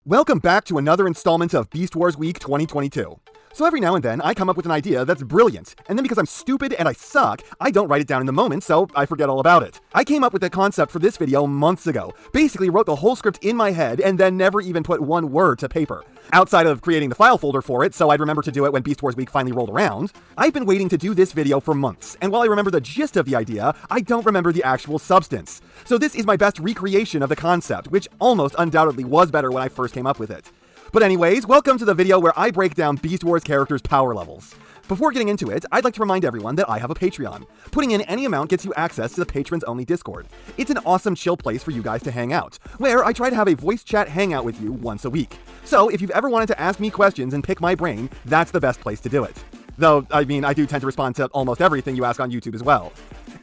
Welcome back to another installment of Beast Wars Week 2022. So every now and then, I come up with an idea that's brilliant, and then because I'm stupid and I suck, I don't write it down in the moment, so I forget all about it. I came up with the concept for this video months ago, basically wrote the whole script in my head, and then never even put one word to paper. Outside of creating the file folder for it, so I'd remember to do it when Beast Wars Week finally rolled around, I've been waiting to do this video for months, and while I remember the gist of the idea, I don't remember the actual substance. So this is my best recreation of the concept, which almost undoubtedly was better when I first came up with it. But anyways, welcome to the video where I break down Beast Wars characters' power levels. Before getting into it, I'd like to remind everyone that I have a Patreon. Putting in any amount gets you access to the patrons-only Discord. It's an awesome chill place for you guys to hang out, where I try to have a voice chat hangout with you once a week. So if you've ever wanted to ask me questions and pick my brain, that's the best place to do it. Though, I do tend to respond to almost everything you ask on YouTube as well.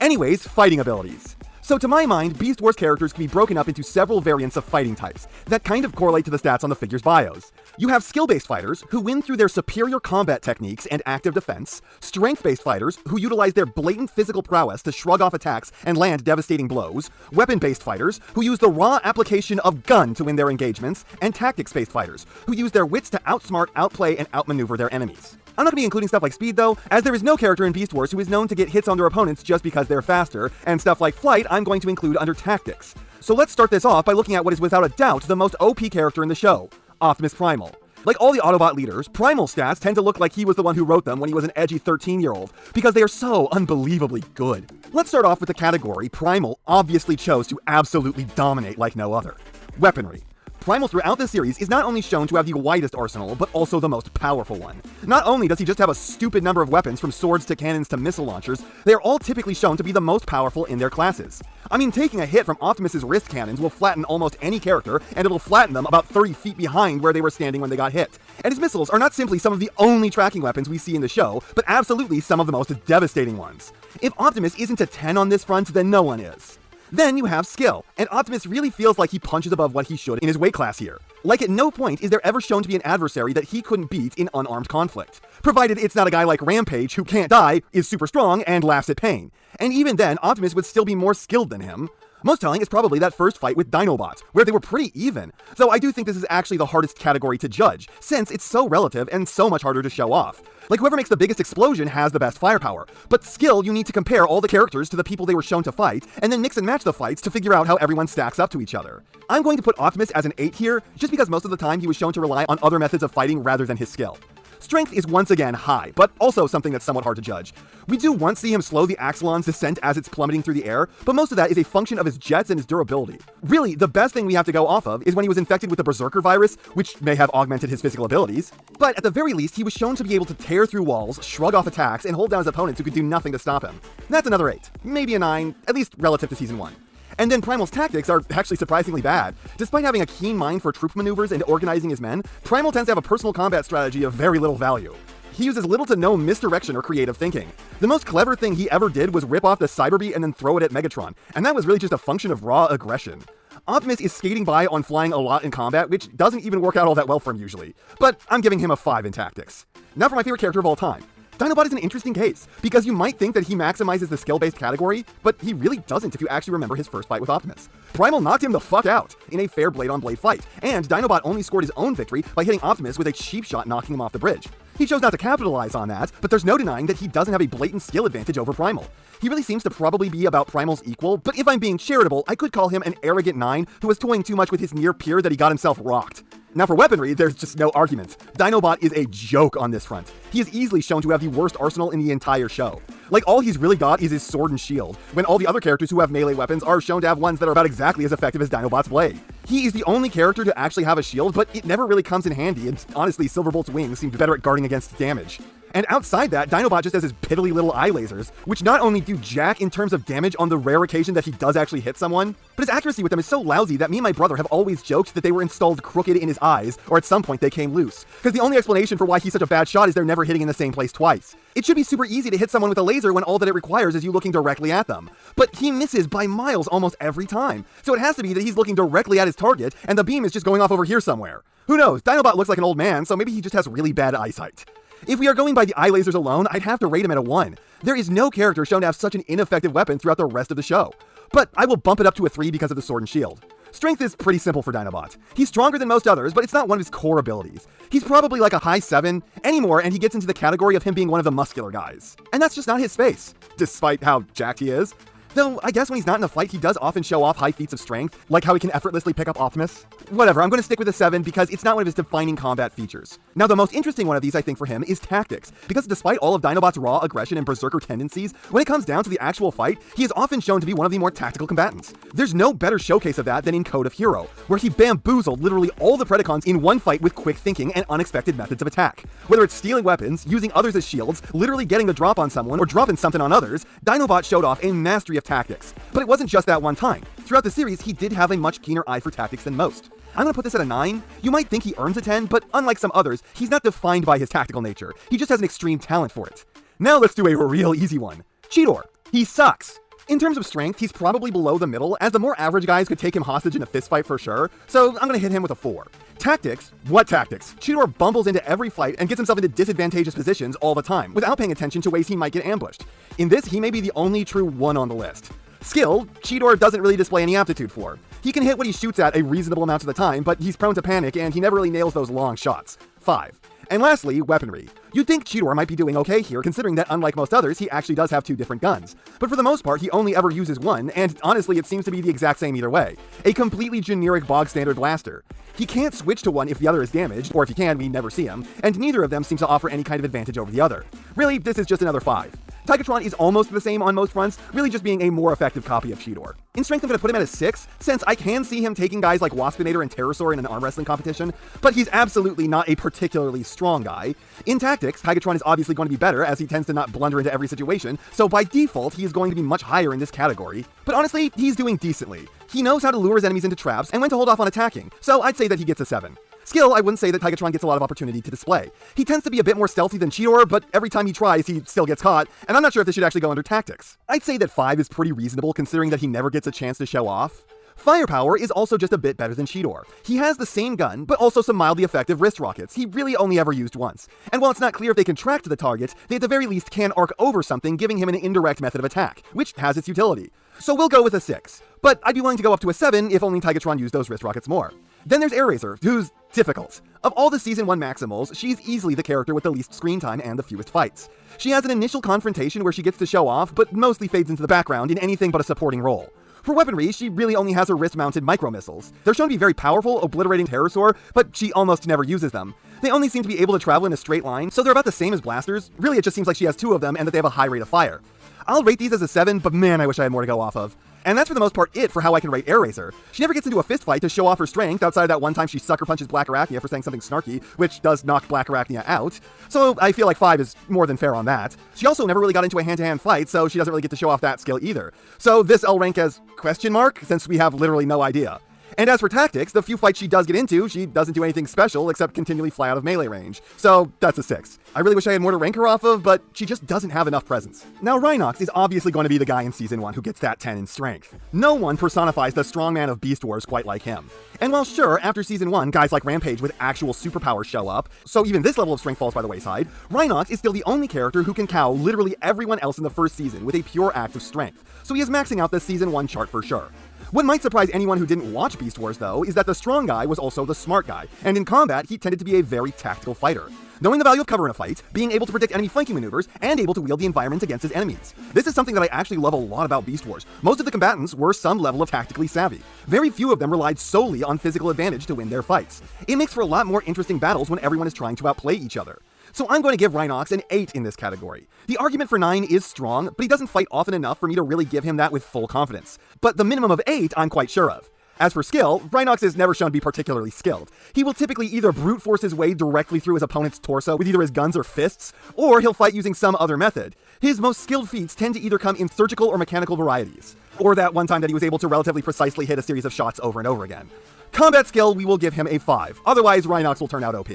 Anyways, fighting abilities. So to my mind, Beast Wars characters can be broken up into several variants of fighting types that kind of correlate to the stats on the figure's bios. You have skill-based fighters, who win through their superior combat techniques and active defense, strength-based fighters, who utilize their blatant physical prowess to shrug off attacks and land devastating blows, weapon-based fighters, who use the raw application of gun to win their engagements, and tactics-based fighters, who use their wits to outsmart, outplay, and outmaneuver their enemies. I'm not going to be including stuff like speed though, as there is no character in Beast Wars who is known to get hits on their opponents just because they're faster, and stuff like flight I'm going to include under tactics. So let's start this off by looking at what is without a doubt the most OP character in the show, Optimus Primal. Like all the Autobot leaders, Primal stats tend to look like he was the one who wrote them when he was an edgy 13-year-old, because they are so unbelievably good. Let's start off with the category Primal obviously chose to absolutely dominate like no other: weaponry. Primal throughout the series is not only shown to have the widest arsenal, but also the most powerful one. Not only does he just have a stupid number of weapons from swords to cannons to missile launchers, they are all typically shown to be the most powerful in their classes. I mean, taking a hit from Optimus's wrist cannons will flatten almost any character, and it'll flatten them about 30 feet behind where they were standing when they got hit. And his missiles are not simply some of the only tracking weapons we see in the show, but absolutely some of the most devastating ones. If Optimus isn't a 10 on this front, then no one is. Then you have skill, and Optimus really feels like he punches above what he should in his weight class here. Like at no point is there ever shown to be an adversary that he couldn't beat in unarmed conflict. Provided it's not a guy like Rampage who can't die, is super strong, and laughs at pain. And even then, Optimus would still be more skilled than him. Most telling is probably that first fight with Dinobot, where they were pretty even, though I do think this is actually the hardest category to judge, since it's so relative and so much harder to show off. Like whoever makes the biggest explosion has the best firepower, but skill you need to compare all the characters to the people they were shown to fight, and then mix and match the fights to figure out how everyone stacks up to each other. I'm going to put Optimus as an 8 here, just because most of the time he was shown to rely on other methods of fighting rather than his skill. Strength is once again high, but also something that's somewhat hard to judge. We do once see him slow the Axelon's descent as it's plummeting through the air, but most of that is a function of his jets and his durability. Really, the best thing we have to go off of is when he was infected with the Berserker virus, which may have augmented his physical abilities. But at the very least, he was shown to be able to tear through walls, shrug off attacks, and hold down his opponents who could do nothing to stop him. That's another 8, maybe a 9, at least relative to Season 1. And then Primal's tactics are actually surprisingly bad. Despite having a keen mind for troop maneuvers and organizing his men, Primal tends to have a personal combat strategy of very little value. He uses little to no misdirection or creative thinking. The most clever thing he ever did was rip off the Cyberbeat and then throw it at Megatron, and that was really just a function of raw aggression. Optimus is skating by on flying a lot in combat, which doesn't even work out all that well for him usually, but I'm giving him a 5 in tactics. Now for my favorite character of all time. Dinobot is an interesting case, because you might think that he maximizes the skill-based category, but he really doesn't if you actually remember his first fight with Optimus. Primal knocked him the fuck out in a fair blade-on-blade fight, and Dinobot only scored his own victory by hitting Optimus with a cheap shot knocking him off the bridge. He chose not to capitalize on that, but there's no denying that he doesn't have a blatant skill advantage over Primal. He really seems to probably be about Primal's equal, but if I'm being charitable, I could call him an arrogant 9 who was toying too much with his near peer that he got himself rocked. Now for weaponry, there's just no argument. Dinobot is a joke on this front. He is easily shown to have the worst arsenal in the entire show. Like, all he's really got is his sword and shield, when all the other characters who have melee weapons are shown to have ones that are about exactly as effective as Dinobot's blade. He is the only character to actually have a shield, but it never really comes in handy, and honestly, Silverbolt's wings seem better at guarding against damage. And outside that, Dinobot just has his piddly little eye lasers, which not only do jack in terms of damage on the rare occasion that he does actually hit someone, but his accuracy with them is so lousy that me and my brother have always joked that they were installed crooked in his eyes, or at some point they came loose. Because the only explanation for why he's such a bad shot is they're never hitting in the same place twice. It should be super easy to hit someone with a laser when all that it requires is you looking directly at them. But he misses by miles almost every time. So it has to be that he's looking directly at his target, and the beam is just going off over here somewhere. Who knows, Dinobot looks like an old man, so maybe he just has really bad eyesight. If we are going by the eye lasers alone, I'd have to rate him at a 1. There is no character shown to have such an ineffective weapon throughout the rest of the show. But I will bump it up to a 3 because of the sword and shield. Strength is pretty simple for Dinobot. He's stronger than most others, but it's not one of his core abilities. He's probably like a high 7, anymore, and he gets into the category of him being one of the muscular guys. And that's just not his space, despite how jacked he is. Though, I guess when he's not in a fight, he does often show off high feats of strength, like how he can effortlessly pick up Optimus. Whatever, I'm going to stick with a 7 because it's not one of his defining combat features. Now, the most interesting one of these, I think, for him is tactics, because despite all of Dinobot's raw aggression and berserker tendencies, when it comes down to the actual fight, he is often shown to be one of the more tactical combatants. There's no better showcase of that than in Code of Hero, where he bamboozled literally all the Predacons in one fight with quick thinking and unexpected methods of attack. Whether it's stealing weapons, using others as shields, literally getting the drop on someone, or dropping something on others, Dinobot showed off a mastery of tactics. But it wasn't just that one time. Throughout the series, he did have a much keener eye for tactics than most. I'm gonna put this at a 9. You might think he earns a 10, but unlike some others, he's not defined by his tactical nature. He just has an extreme talent for it. Now let's do a real easy one. Chidor. He sucks. In terms of strength, he's probably below the middle, as the more average guys could take him hostage in a fistfight for sure, so I'm gonna hit him with a 4. Tactics? What tactics? Chidor bumbles into every fight and gets himself into disadvantageous positions all the time, without paying attention to ways he might get ambushed. In this, he may be the only true one on the list. Skill, Chidor doesn't really display any aptitude for. He can hit what he shoots at a reasonable amount of the time, but he's prone to panic and he never really nails those long shots. 5. And lastly, weaponry. You'd think Chidor might be doing okay here, considering that unlike most others, he actually does have 2 different guns. But for the most part, he only ever uses one, and honestly it seems to be the exact same either way. A completely generic bog-standard blaster. He can't switch to one if the other is damaged, or if he can, we never see him, and neither of them seems to offer any kind of advantage over the other. Really, this is just another 5. Tigatron is almost the same on most fronts, really just being a more effective copy of Chidor. In strength, I'm going to put him at a 6, since I can see him taking guys like Waspinator and Pterosaur in an arm wrestling competition, but he's absolutely not a particularly strong guy. In tactics, Tigatron is obviously going to be better, as he tends to not blunder into every situation, so by default, he is going to be much higher in this category. But honestly, he's doing decently. He knows how to lure his enemies into traps and when to hold off on attacking, so I'd say that he gets a 7. Skill, I wouldn't say that Tigatron gets a lot of opportunity to display. He tends to be a bit more stealthy than Chidor, but every time he tries, he still gets caught, and I'm not sure if this should actually go under tactics. I'd say that 5 is pretty reasonable considering that he never gets a chance to show off. Firepower is also just a bit better than Chidor. He has the same gun, but also some mildly effective wrist rockets he really only ever used once. And while it's not clear if they can track to the target, they at the very least can arc over something, giving him an indirect method of attack, which has its utility. So we'll go with a 6. But I'd be willing to go up to a 7 if only Tigatron used those wrist rockets more. Then there's Airazor, who's difficult. Of all the Season 1 Maximals, she's easily the character with the least screen time and the fewest fights. She has an initial confrontation where she gets to show off, but mostly fades into the background in anything but a supporting role. For weaponry, she really only has her wrist-mounted micro-missiles. They're shown to be very powerful, obliterating Pterosaur, but she almost never uses them. They only seem to be able to travel in a straight line, so they're about the same as blasters. Really, it just seems like she has 2 of them and that they have a high rate of fire. I'll rate these as a 7, but man, I wish I had more to go off of. And that's for the most part it for how I can rate Airazor. She never gets into a fist fight to show off her strength outside of that one time she sucker punches Black Arachnia for saying something snarky, which does knock Black Arachnia out. So I feel like 5 is more than fair on that. She also never really got into a hand-to-hand fight, so she doesn't really get to show off that skill either. So this I'll rank as question mark, since we have literally no idea. And as for tactics, the few fights she does get into, she doesn't do anything special except continually fly out of melee range. So that's a 6. I really wish I had more to rank her off of, but she just doesn't have enough presence. Now Rhinox is obviously going to be the guy in Season 1 who gets that 10 in strength. No one personifies the strongman of Beast Wars quite like him. And while sure, after Season 1, guys like Rampage with actual superpowers show up, so even this level of strength falls by the wayside, Rhinox is still the only character who can cow literally everyone else in the first season with a pure act of strength. So he is maxing out the Season 1 chart for sure. What might surprise anyone who didn't watch Beast Wars, though, is that the strong guy was also the smart guy, and in combat, he tended to be a very tactical fighter. Knowing the value of cover in a fight, being able to predict enemy flanking maneuvers, and able to wield the environment against his enemies. This is something that I actually love a lot about Beast Wars. Most of the combatants were some level of tactically savvy. Very few of them relied solely on physical advantage to win their fights. It makes for a lot more interesting battles when everyone is trying to outplay each other. So I'm going to give Rhinox an 8 in this category. The argument for 9 is strong, but he doesn't fight often enough for me to really give him that with full confidence. But the minimum of 8 I'm quite sure of. As for skill, Rhinox is never shown to be particularly skilled. He will typically either brute force his way directly through his opponent's torso with either his guns or fists, or he'll fight using some other method. His most skilled feats tend to either come in surgical or mechanical varieties, or that one time that he was able to relatively precisely hit a series of shots over and over again. Combat skill, we will give him a 5, otherwise Rhinox will turn out OP.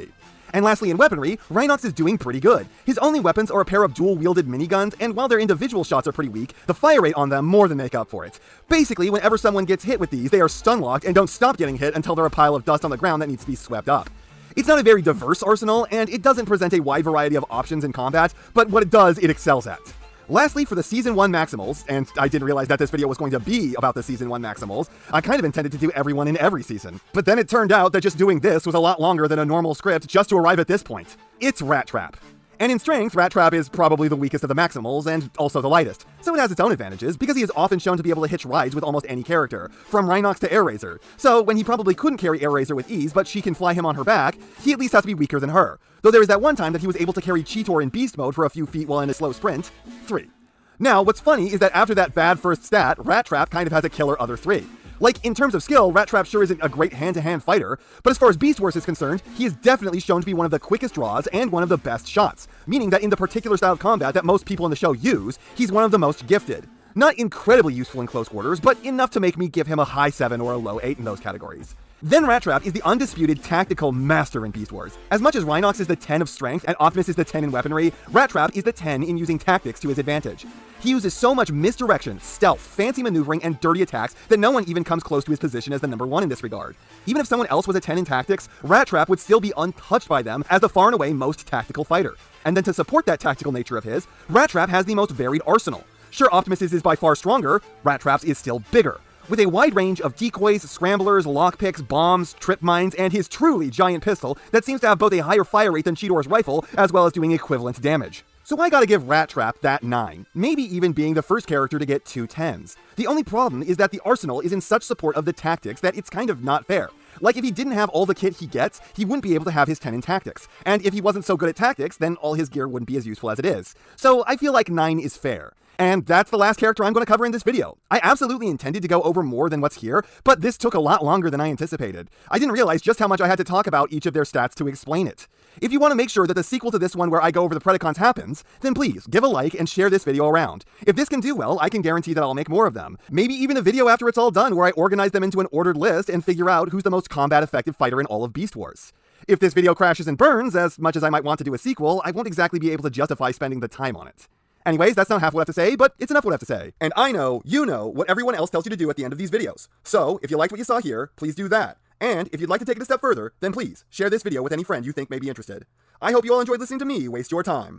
And lastly, in weaponry, Rhinox is doing pretty good. His only weapons are a pair of dual-wielded miniguns, and while their individual shots are pretty weak, the fire rate on them more than make up for it. Basically, whenever someone gets hit with these, they are stun-locked and don't stop getting hit until they're a pile of dust on the ground that needs to be swept up. It's not a very diverse arsenal, and it doesn't present a wide variety of options in combat, but what it does, it excels at. Lastly, for the Season 1 Maximals, and I didn't realize that this video was going to be about the Season 1 Maximals, I kind of intended to do everyone in every season. But then it turned out that just doing this was a lot longer than a normal script just to arrive at this point. It's Rattrap. And in strength, Rattrap is probably the weakest of the Maximals, and also the lightest. So it has its own advantages, because he is often shown to be able to hitch rides with almost any character, from Rhinox to Airazor. So when he probably couldn't carry Airazor with ease, but she can fly him on her back, he at least has to be weaker than her. Though there is that one time that he was able to carry Chidor in beast mode for a few feet while in a slow sprint. 3. Now, what's funny is that after that bad first stat, Rattrap kind of has a killer other 3. Like, in terms of skill, Rattrap sure isn't a great hand-to-hand fighter, but as far as Beast Wars is concerned, he is definitely shown to be one of the quickest draws and one of the best shots, meaning that in the particular style of combat that most people in the show use, he's one of the most gifted. Not incredibly useful in close quarters, but enough to make me give him a high 7 or a low 8 in those categories. Then Rattrap is the undisputed tactical master in Beast Wars. As much as Rhinox is the 10 of strength and Optimus is the 10 in weaponry, Rattrap is the 10 in using tactics to his advantage. He uses so much misdirection, stealth, fancy maneuvering, and dirty attacks that no one even comes close to his position as the number 1 in this regard. Even if someone else was a 10 in tactics, Rattrap would still be untouched by them as the far and away most tactical fighter. And then to support that tactical nature of his, Rattrap has the most varied arsenal. Sure, Optimus's is by far stronger, Rattrap's is still bigger. With a wide range of decoys, scramblers, lockpicks, bombs, trip mines, and his truly giant pistol that seems to have both a higher fire rate than Chidor's rifle, as well as doing equivalent damage. So I gotta give Rattrap that 9, maybe even being the first character to get 2 10s. The only problem is that the arsenal is in such support of the tactics that it's kind of not fair. Like, if he didn't have all the kit he gets, he wouldn't be able to have his 10 in tactics. And if he wasn't so good at tactics, then all his gear wouldn't be as useful as it is. So I feel like 9 is fair. And that's the last character I'm going to cover in this video. I absolutely intended to go over more than what's here, but this took a lot longer than I anticipated. I didn't realize just how much I had to talk about each of their stats to explain it. If you want to make sure that the sequel to this one where I go over the Predacons happens, then please give a like and share this video around. If this can do well, I can guarantee that I'll make more of them. Maybe even a video after it's all done where I organize them into an ordered list and figure out who's the most combat-effective fighter in all of Beast Wars. If this video crashes and burns, as much as I might want to do a sequel, I won't exactly be able to justify spending the time on it. Anyways, that's not half what I have to say, but it's enough what I have to say. And I know, you know, what everyone else tells you to do at the end of these videos. So, if you liked what you saw here, please do that. And if you'd like to take it a step further, then please, share this video with any friend you think may be interested. I hope you all enjoyed listening to me waste your time.